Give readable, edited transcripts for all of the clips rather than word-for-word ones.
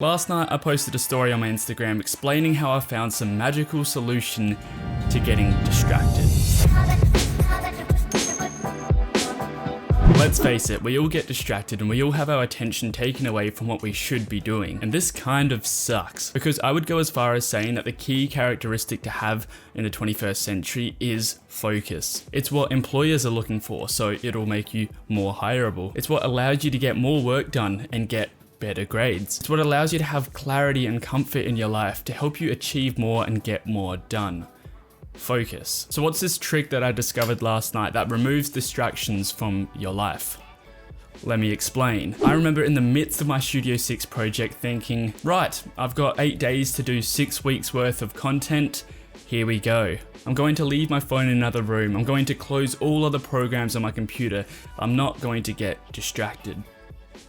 Last night I posted a story on my Instagram explaining how I found some magical solution to getting distracted. Let's face it, we all get distracted and we all have our attention taken away from what we should be doing. And this kind of sucks, because I would go as far as saying that the key characteristic to have in the 21st century is focus. It's what employers are looking for, so it'll make you more hireable. It's what allows you to get more work done and get better grades. It's what allows you to have clarity and comfort in your life to help you achieve more and get more done. Focus. So what's this trick that I discovered last night that removes distractions from your life? Let me explain. I remember in the midst of my Studio 6 project thinking, right, I've got 8 days to do 6 weeks worth of content. Here we go. I'm going to leave my phone in another room. I'm going to close all other programs on my computer. I'm not going to get distracted.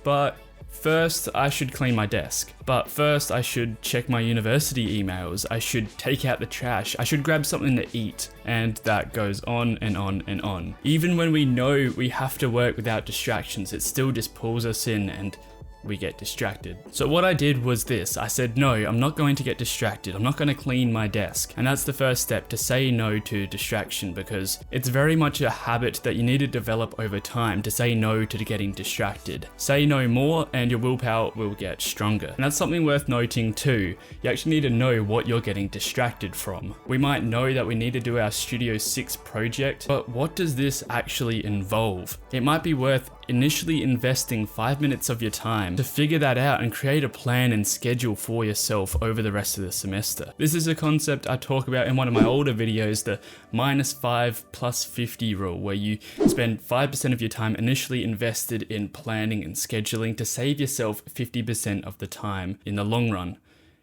But first, I should clean my desk. But first, I should check my university emails. I should take out the trash. I should grab something to eat. And that goes on and on and on. Even when we know we have to work without distractions, it still just pulls us in and we get distracted. So what I did was this. I said, no, I'm not going to get distracted. I'm not going to clean my desk. And that's the first step, to say no to distraction, because it's very much a habit that you need to develop over time, to say no to getting distracted. Say no more and your willpower will get stronger. And that's something worth noting too. You actually need to know what you're getting distracted from. We might know that we need to do our Studio 6 project, but what does this actually involve? It might be worth initially investing 5 minutes of your time to figure that out and create a plan and schedule for yourself over the rest of the semester. This is a concept I talk about in one of my older videos, the -5 + 50 rule, where you spend 5% of your time initially invested in planning and scheduling to save yourself 50% of the time in the long run.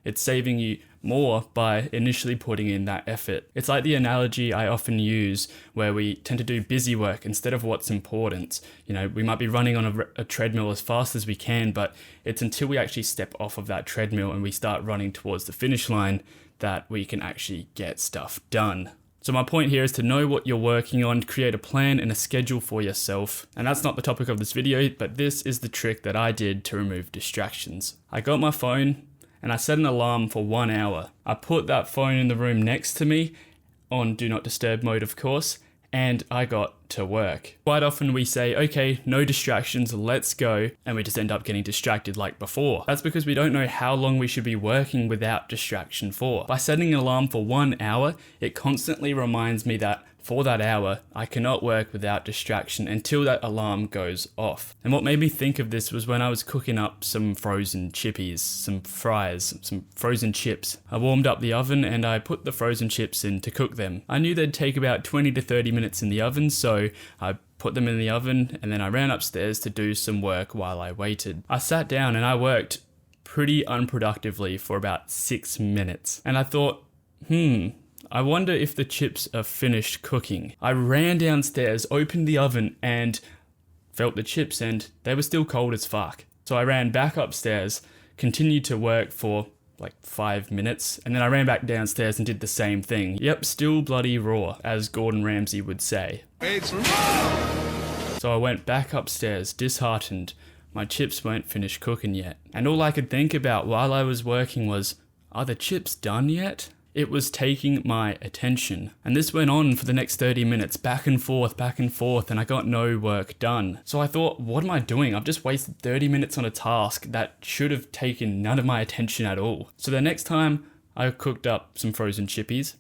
It's saving you more by initially putting in that effort. It's like the analogy I often use where we tend to do busy work instead of what's important. You know, we might be running on a treadmill as fast as we can, but it's until we actually step off of that treadmill and we start running towards the finish line that we can actually get stuff done. So my point here is to know what you're working on, create a plan and a schedule for yourself. And that's not the topic of this video, but this is the trick that I did to remove distractions. I got my phone and I set an alarm for 1 hour. I put that phone in the room next to me, on do not disturb mode of course, and I got to work. Quite often we say, okay, no distractions, let's go, and we just end up getting distracted like before. That's because we don't know how long we should be working without distraction for. By setting an alarm for 1 hour, it constantly reminds me that for that hour, I cannot work without distraction until that alarm goes off. And what made me think of this was when I was cooking up some frozen chippies, some fries, some frozen chips. I warmed up the oven and I put the frozen chips in to cook them. I knew they'd take about 20 to 30 minutes in the oven, so I put them in the oven and then I ran upstairs to do some work while I waited. I sat down and I worked pretty unproductively for about 6 minutes. And I thought, I wonder if the chips are finished cooking. I ran downstairs, opened the oven and felt the chips and they were still cold as fuck. So I ran back upstairs, continued to work for like 5 minutes, and then I ran back downstairs and did the same thing. Yep, still bloody raw, as Gordon Ramsay would say. It's raw! So I went back upstairs, disheartened. My chips weren't finished cooking yet. And all I could think about while I was working was, are the chips done yet? It was taking my attention. And this went on for the next 30 minutes, back and forth, and I got no work done. So I thought, what am I doing? I've just wasted 30 minutes on a task that should have taken none of my attention at all. So the next time I cooked up some frozen chippies,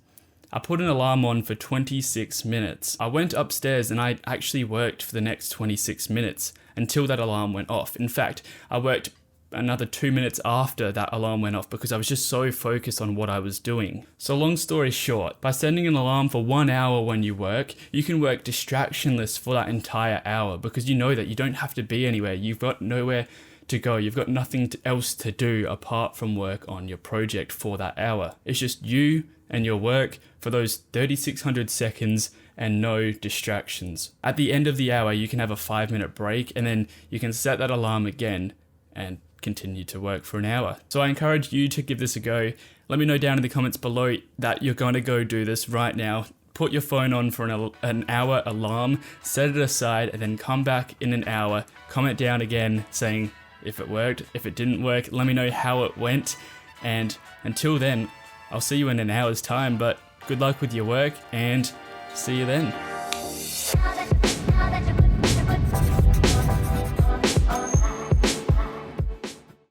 I put an alarm on for 26 minutes. I went upstairs and I actually worked for the next 26 minutes until that alarm went off. In fact, I worked another 2 minutes after that alarm went off because I was just so focused on what I was doing. So long story short, by setting an alarm for 1 hour when you work, you can work distractionless for that entire hour because you know that you don't have to be anywhere. You've got nowhere to go. You've got nothing else to do apart from work on your project for that hour. It's just you and your work for those 3,600 seconds and no distractions. At the end of the hour, you can have a 5-minute break and then you can set that alarm again and continue to work for an hour. So I encourage you to give this a go. Let me know down in the comments below that you're going to go do this right now. Put your phone on for an hour alarm, set it aside, and then come back in an hour, comment down again saying if it worked. If it didn't work, let me know how it went. And until then, I'll see you in an hour's time, but good luck with your work and see you then.